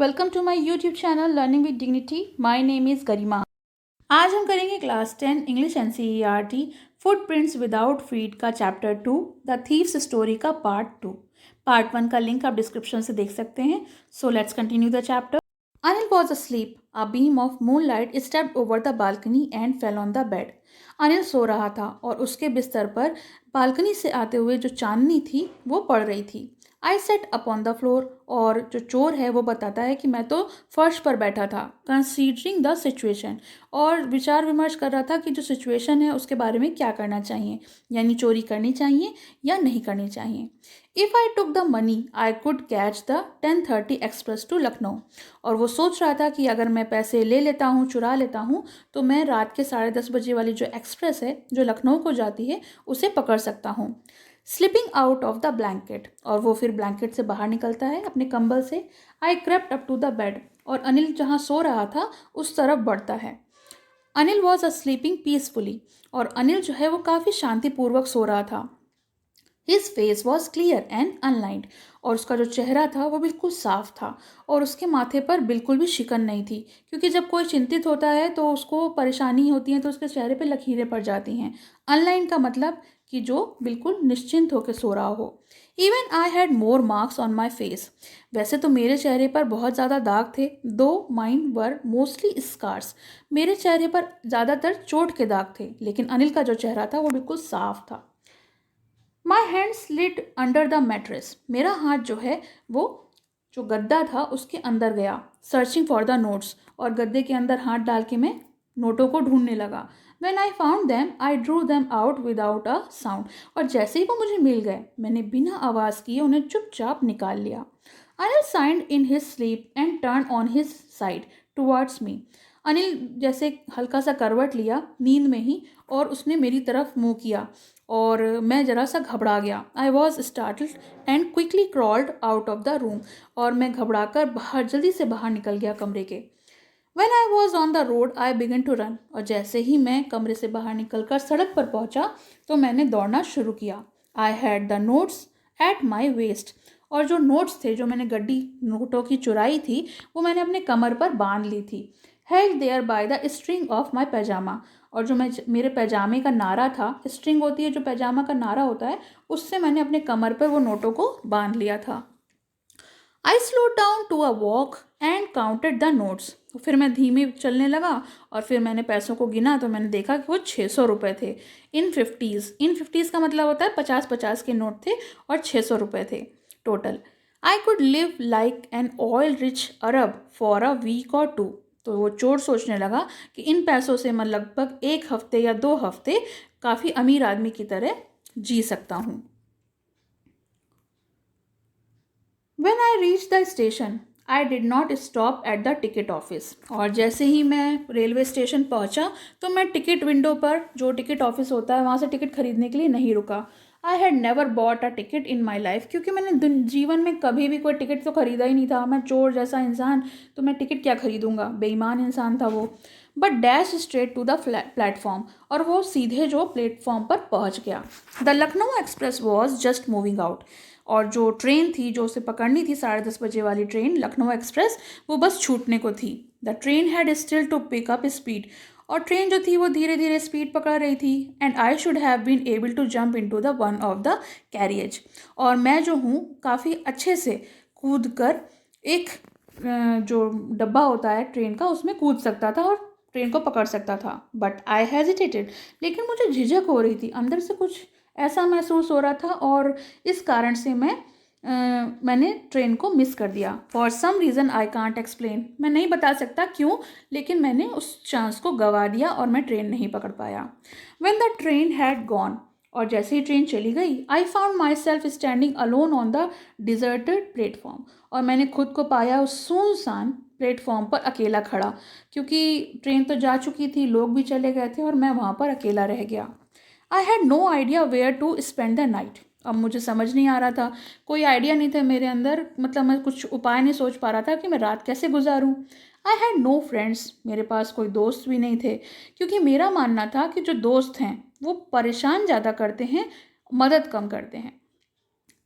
Welcome to my YouTube channel learning with dignity. My name is Garima. आज हम करेंगे class 10 English NCERT footprints without feet का chapter 2 the thieves story का part 2। Part 1 का link आप description से देख सकते हैं। So let's continue the chapter. Anil was asleep. A beam of moonlight stepped over the balcony and fell on the bed. Anil सो रहा था और उसके बिस्तर पर बालकनी से आते हुए जो चांदनी थी वो पड़ रही थी। आई सेट अपॉन द फ्लोर, और जो चोर है वो बताता है कि मैं तो फर्श पर बैठा था। कंसीडरिंग द सिचुएशन, और विचार विमर्श कर रहा था कि जो सिचुएशन है उसके बारे में क्या करना चाहिए, यानी चोरी करनी चाहिए या नहीं करनी चाहिए। If I took the money I could catch the 10:30 express to Lucknow. और वो सोच रहा था कि अगर मैं पैसे ले लेता हूँ, चुरा लेता हूँ, तो मैं रात के 10:30 बजे वाली जो एक्सप्रेस है जो लखनऊ को जाती है उसे पकड़ सकता हूँ। Slipping out of the blanket, और वो फिर ब्लैंकेट से बाहर निकलता है अपने कंबल से। I crept up to the bed, और अनिल जहाँ सो रहा था उस तरफ बढ़ता है। Anil was a sleeping peacefully, और अनिल जो है वो काफ़ी शांतिपूर्वक सो रहा था। His face was clear and unlined, और उसका जो चेहरा था वो बिल्कुल साफ था, और उसके माथे पर बिल्कुल भी शिकन नहीं थी, क्योंकि जब कोई चिंतित होता है तो उसको परेशानी होती है तो उसके चेहरे पे लकीरें पड़ जाती हैं। अनलाइंड का मतलब कि जो बिल्कुल निश्चिंत होकर सो रहा हो। Even I had more marks on my face. वैसे तो मेरे चेहरे पर बहुत ज़्यादा दाग थे, दो माइन वर मोस्टली स्कार्स। मेरे चेहरे पर ज़्यादातर चोट के दाग थे, लेकिन अनिल का जो चेहरा था वो बिल्कुल साफ था। My hand slid under the mattress. मेरा हाथ जो है वो जो गद्दा था उसके अंदर गया। सर्चिंग फॉर द नोट्स, और गद्दे के अंदर हाथ डाल के मैं नोटों को ढूंढने लगा। When I found them, I drew them out without a sound. और जैसे ही वो मुझे मिल गए मैंने बिना आवाज़ किए उन्हें चुपचाप निकाल लिया। Anil signed in his sleep and turned on his side towards me. Anil जैसे हल्का सा करवट लिया नींद में ही, और उसने मेरी तरफ मुंह किया, और मैं ज़रा सा घबरा गया। I was startled and quickly crawled out of the room, और मैं घबरा कर बाहर जल्दी से बाहर निकल गया कमरे के। When I was on the road, I began to run. और जैसे ही मैं कमरे से बाहर निकलकर सड़क पर पहुंचा तो मैंने दौड़ना शुरू किया। I had the notes at my waist. और जो नोट्स थे जो मैंने गड्डी नोटों की चुराई थी वो मैंने अपने कमर पर बांध ली थी। Held there by the string of my pajama. और जो मेरे पैजामे का नारा था, स्ट्रिंग होती है जो पैजामा का नारा होता है, उससे मैंने अपने कमर पर वो नोटों को बांध लिया था। I slow down to a walk and counted the notes. फिर मैं धीमे चलने लगा और फिर मैंने पैसों को गिना तो मैंने देखा कि वो 600 रुपये थे। इन फिफ्टीज़ का मतलब होता है 50-50 के नोट थे और 600 रुपये थे total. I could live like an oil rich Arab for a week or two. तो वो चोर सोचने लगा कि इन पैसों से मैं लगभग 1 हफ्ते या 2 हफ्ते काफ़ी अमीर आदमी की तरह जी सकता हूँ। When I reached the station, I did not stop at the ticket office. और जैसे ही मैं रेलवे स्टेशन पहुंचा तो मैं टिकट विंडो पर जो टिकट ऑफिस होता है वहाँ से टिकट खरीदने के लिए नहीं रुका। I had never bought a ticket in my life, क्योंकि मैंने जीवन में कभी भी कोई टिकट तो खरीदा ही नहीं था। मैं चोर जैसा इंसान, तो मैं टिकट क्या खरीदूंगा, बेईमान इंसान था वो। But dash straight to the platform, और वो सीधे जो प्लेटफॉर्म पर पहुंच गया। The Lucknow express was just moving out, और जो ट्रेन थी जो उसे पकड़नी थी 10:30 बजे वाली ट्रेन लखनऊ एक्सप्रेस, वो बस छूटने को थी। The train had still to pick up speed, और ट्रेन जो थी वो धीरे धीरे स्पीड पकड़ रही थी। And I should have been able to jump into the one of the carriage, और मैं जो हूँ काफ़ी अच्छे से कूद कर एक जो डब्बा होता है ट्रेन का उसमें कूद सकता था और ट्रेन को पकड़ सकता था। बट आई हेजिटेटेड, लेकिन मुझे झिझक हो रही थी, अंदर से कुछ ऐसा महसूस हो रहा था, और इस कारण से मैंने ट्रेन को मिस कर दिया। For some reason I can't explain, मैं नहीं बता सकता क्यों, लेकिन मैंने उस चांस को गंवा दिया और मैं ट्रेन नहीं पकड़ पाया। When the train had gone, और जैसे ही ट्रेन चली गई, I found my self standing alone on the deserted platform, और मैंने खुद को पाया उस सुनसान प्लेटफॉर्म पर अकेला खड़ा, क्योंकि ट्रेन तो जा चुकी थी, लोग भी चले गए थे और मैं वहाँ पर अकेला रह गया। I had no idea where to spend the night. अब मुझे समझ नहीं आ रहा था, कोई आइडिया नहीं था मेरे अंदर, मतलब मैं कुछ उपाय नहीं सोच पा रहा था कि मैं रात कैसे गुजारूं। आई हैड नो फ्रेंड्स, मेरे पास कोई दोस्त भी नहीं थे, क्योंकि मेरा मानना था कि जो दोस्त हैं वो परेशान ज़्यादा करते हैं, मदद कम करते हैं।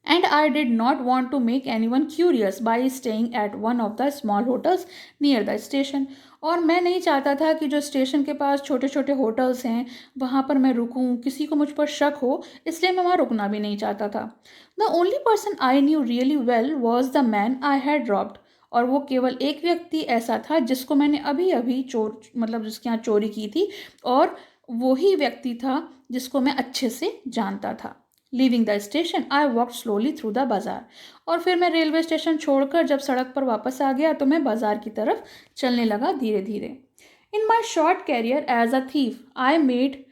and I did not want to make anyone curious by staying at one of the small hotels near the station. और मैं नहीं चाहता था कि जो स्टेशन के पास छोटे छोटे होटल्स हैं वहाँ पर मैं रुकूं, किसी को मुझ पर शक हो, इसलिए मैं वहाँ रुकना भी नहीं चाहता था. The only person I knew really well was the man I had robbed. और वो केवल एक व्यक्ति ऐसा था जिसको मैंने अभी अभी चोर मतलब जिसके यहाँ चोरी की थी, और वही व्यक्ति था जिसको मैं अच्छे से जानता था. Leaving the station I walk slowly through the बाजार. और फिर मैं रेलवे स्टेशन छोड़कर जब सड़क पर वापस आ गया तो मैं बाजार की तरफ चलने लगा धीरे धीरे. In my short career as a thief I made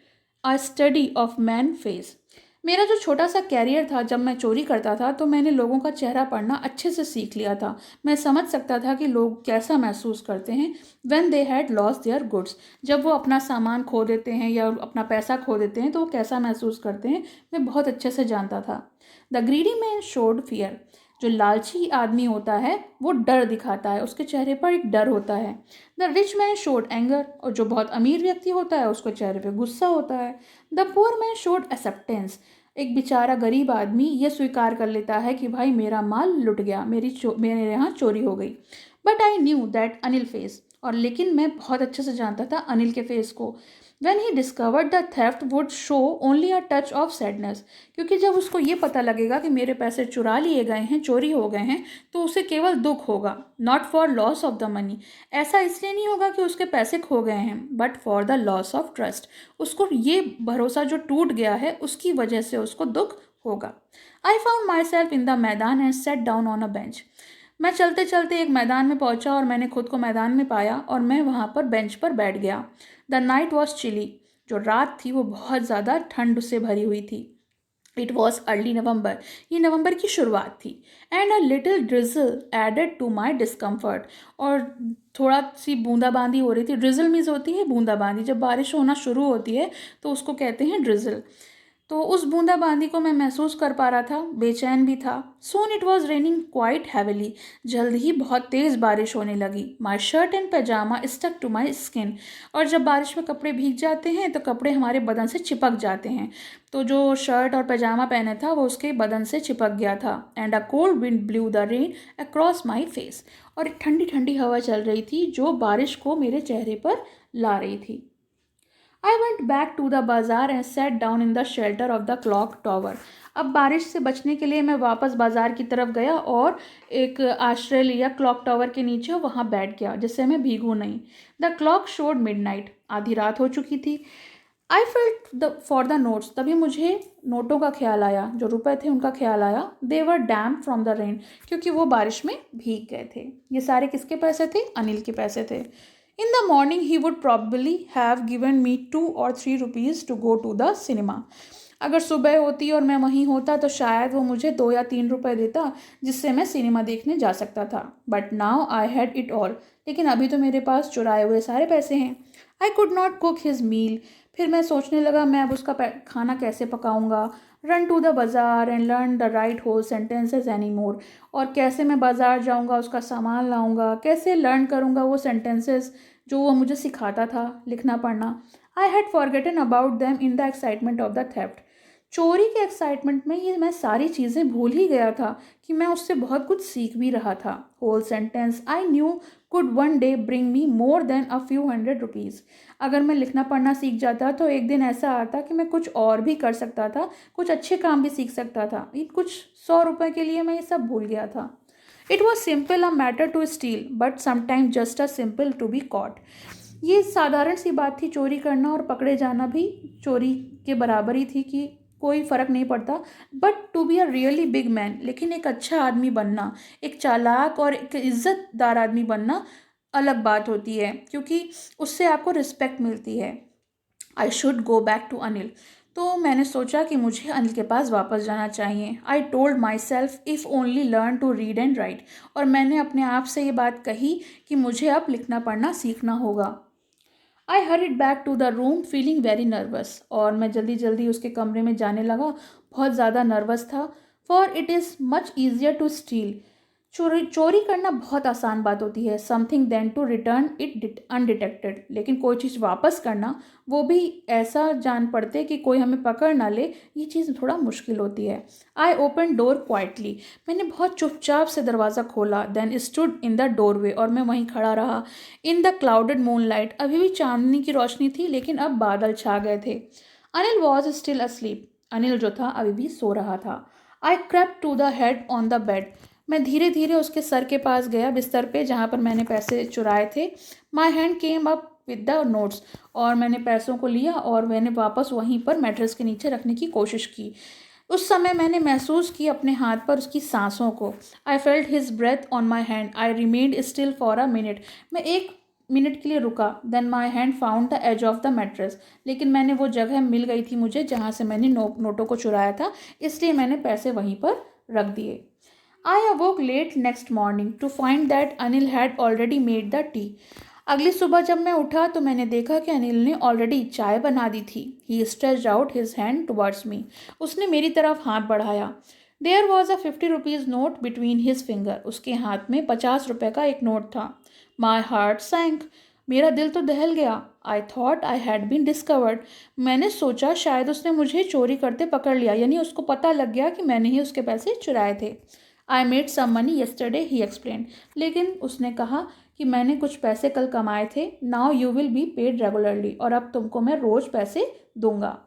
a study of man face. मेरा जो छोटा सा कैरियर था, जब मैं चोरी करता था तो मैंने लोगों का चेहरा पढ़ना अच्छे से सीख लिया था. मैं समझ सकता था कि लोग कैसा महसूस करते हैं when they had lost their goods. जब वो अपना सामान खो देते हैं या अपना पैसा खो देते हैं तो वो कैसा महसूस करते हैं मैं बहुत अच्छे से जानता था. The greedy man showed fear. जो लालची आदमी होता है वो डर दिखाता है, उसके चेहरे पर एक डर होता है. The rich man showed anger. और जो बहुत अमीर व्यक्ति होता है उसके चेहरे पे गुस्सा होता है. The poor man showed acceptance. एक बेचारा गरीब आदमी ये स्वीकार कर लेता है कि भाई मेरा माल लुट गया, मेरे यहाँ चोरी हो गई. But I knew that Anil face. और लेकिन मैं बहुत अच्छे से जानता था अनिल के फेस को. When he discovered the theft would show only a touch of sadness. क्योंकि जब उसको ये पता लगेगा कि मेरे पैसे चुरा लिए गए हैं, चोरी हो गए हैं, तो उसे केवल दुख होगा. Not for loss of the money. ऐसा इसलिए नहीं होगा कि उसके पैसे खो गए हैं, but for the loss of trust. उसको ये भरोसा जो टूट गया है उसकी वजह से उसको दुख होगा. I found myself in the मैदान and sat down on a bench. मैं चलते चलते एक मैदान में पहुंचा और मैंने खुद को मैदान में पाया और मैं वहाँ पर बेंच पर बैठ गया. The night was chilly. जो रात थी वो बहुत ज़्यादा ठंड से भरी हुई थी. It was early November. ये नवंबर की शुरुआत थी. And a little drizzle added to my discomfort. और थोड़ा सी बूंदाबांदी हो रही थी. ड्रिजल मीन्स होती है बूंदाबांदी. जब बारिश होना शुरू होती है तो उसको कहते हैं ड्रिजल. तो उस बूंदाबांदी को मैं महसूस कर पा रहा था, बेचैन भी था. Soon it was raining quite heavily. जल्द ही बहुत तेज़ बारिश होने लगी. My shirt and pyjama stuck to my skin. और जब बारिश में कपड़े भीग जाते हैं तो कपड़े हमारे बदन से चिपक जाते हैं. तो जो शर्ट और पैजामा पहने था वो उसके बदन से चिपक गया था. And a cold wind blue the rain across my face. और एक ठंडी ठंडी हवा चल रही थी जो बारिश को मेरे चेहरे पर ला रही थी. I went back to the बाज़ार and sat down in the shelter of the clock tower. अब बारिश से बचने के लिए मैं वापस बाज़ार की तरफ गया और एक आश्रय लिया क्लॉक टावर के नीचे, वहाँ बैठ गया जिससे मैं भीगूँ नहीं. The clock showed midnight. आधी रात हो चुकी थी. I felt for the notes. तभी मुझे नोटों का ख्याल आया, जो रुपए थे उनका ख्याल आया. दे वर डैम फ्रॉम द रेन. क्योंकि वो बारिश में भीग गए थे. ये सारे किसके पैसे थे? अनिल के पैसे थे. In the morning he would probably have given me 2 or 3 rupees to go to the cinema. अगर सुबह होती और मैं वहीं होता तो शायद वो मुझे 2 या 3 रुपए देता जिससे मैं सिनेमा देखने जा सकता था. But now I had it all. लेकिन अभी तो मेरे पास चुराए हुए सारे पैसे हैं. I could not cook his meal. फिर मैं सोचने लगा मैं अब उसका खाना कैसे पकाऊंगा. Run to the bazaar and learn the write whole sentences any more. और कैसे मैं बाज़ार जाऊंगा, उसका सामान लाऊंगा, कैसे लर्न करूंगा वो सेंटेंसेस जो वो मुझे सिखाता था लिखना पढ़ना. I had forgotten about them in the excitement of the theft. चोरी के एक्साइटमेंट में ये मैं सारी चीज़ें भूल ही गया था कि मैं उससे बहुत कुछ सीख भी रहा था. Whole sentence I knew could one day bring me more than a few hundred rupees. अगर मैं लिखना पढ़ना सीख जाता तो एक दिन ऐसा आता कि मैं कुछ और भी कर सकता था, कुछ अच्छे काम भी सीख सकता था. इन कुछ 100 रुपये के लिए मैं ये सब भूल गया था. It was simple a matter to steal but sometime just a simple to be caught. ये साधारण सी बात थी चोरी करना, और पकड़े जाना भी चोरी के बराबर ही थी कि कोई फ़र्क नहीं पड़ता. But to be a really big man, लेकिन एक अच्छा आदमी बनना, एक चालाक और एक इज़्ज़तदार आदमी बनना अलग बात होती है, क्योंकि उससे आपको रिस्पेक्ट मिलती है. I should go back to Anil. तो मैंने सोचा कि मुझे अनिल के पास वापस जाना चाहिए. I told my self if only learn to read and write. और मैंने अपने आप से ये बात कही कि मुझे अब लिखना पढ़ना सीखना होगा. I hurried back to the room feeling very nervous. और मैं जल्दी जल्दी उसके कमरे में जाने लगा. बहुत ज़्यादा नर्वस था. For it is much easier to steal. चोरी चोरी करना बहुत आसान बात होती है, something then to return it undetected, लेकिन कोई चीज़ वापस करना, वो भी ऐसा जान पड़ते कि कोई हमें पकड़ ना ले, ये चीज़ थोड़ा मुश्किल होती है। आई ओपन डोर क्वाइटली, मैंने बहुत चुपचाप से दरवाज़ा खोला, then stood in the doorway, और मैं वहीं खड़ा रहा। इन द क्लाउडेड मूनलाइट, अभी भी चांदनी की रोशनी थी लेकिन अब बादल छा गए थे। Anil was still asleep, Anil जो था अभी भी सो रहा था। I crept to the head on the bed, मैं धीरे धीरे उसके सर के पास गया, बिस्तर पे जहाँ पर मैंने पैसे चुराए थे। My hand came up with the notes, और मैंने पैसों को लिया और मैंने वापस वहीं पर मैट्रेस के नीचे रखने की कोशिश की। उस समय मैंने महसूस की अपने हाथ पर उसकी सांसों को। I felt his breath on my hand, I remained still for a minute, मैं 1 मिनट के लिए रुका। Then my hand found the edge of the mattress, लेकिन मैंने वो जगह मिल गई थी मुझे जहाँ से मैंने नोटों को चुराया था, इसलिए मैंने पैसे वहीं पर रख दिए। I awoke late next morning to find that Anil had already made the tea. अगली सुबह जब मैं उठा तो मैंने देखा कि अनिल ने ऑलरेडी चाय बना दी थी। He stretched out his hand towards me. उसने मेरी तरफ हाथ बढ़ाया। There was a 50 rupees note between his finger. उसके हाथ में 50 रुपए का एक नोट था। My heart sank. मेरा दिल तो दहल गया। I thought I had been discovered. मैंने सोचा शायद उसने मुझे चोरी करते पकड़ लिया, यानी उसको पता लग गया कि मैंने ही उसके पैसे चुराए थे। I made some money yesterday, he explain, लेकिन उसने कहा कि मैंने कुछ पैसे कल कमाए थे। Now you will be paid regularly, और अब तुमको मैं रोज़ पैसे दूंगा।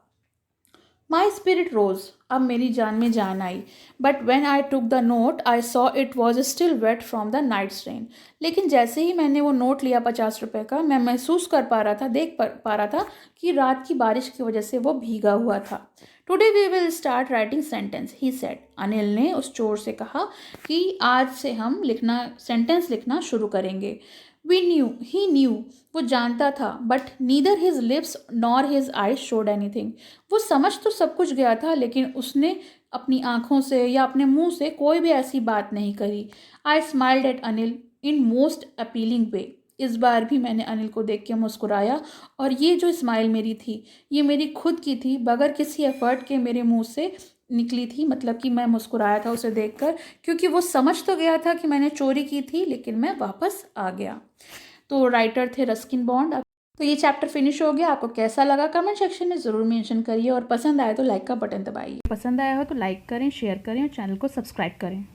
माई स्पिरिट रोज, अब मेरी जान में जान आई। But when I took the note I saw it was still wet from the night's rain, लेकिन जैसे ही मैंने वो नोट लिया 50 रुपये का, मैं महसूस कर पा रहा था, पा रहा था कि रात की बारिश की वजह से वो भीगा हुआ था। Today we will start writing sentence, he said, Anil ने उस चोर से कहा कि आज से हम सेंटेंस लिखना शुरू करेंगे। वी न्यू, ही न्यू, वो जानता था, but neither his lips nor his eyes showed anything, वो समझ तो सब कुछ गया था लेकिन उसने अपनी आंखों से या अपने मुंह से कोई भी ऐसी बात नहीं करी। I smiled at Anil in most appealing way, इस बार भी मैंने अनिल को देख के मुस्कुराया, और ये जो स्माइल मेरी थी ये मेरी खुद की थी, बगैर किसी एफर्ट के मेरे मुंह से निकली थी, मतलब कि मैं मुस्कुराया था उसे देखकर, क्योंकि वो समझ तो गया था कि मैंने चोरी की थी लेकिन मैं वापस आ गया। तो राइटर थे रस्किन बॉन्ड। तो ये चैप्टर फिनिश हो गया। आपको कैसा लगा कमेंट सेक्शन में ज़रूर मेंशन करिए, और पसंद आए तो लाइक का बटन दबाइए। पसंद आया हो तो लाइक करें, शेयर करें और चैनल को सब्सक्राइब करें।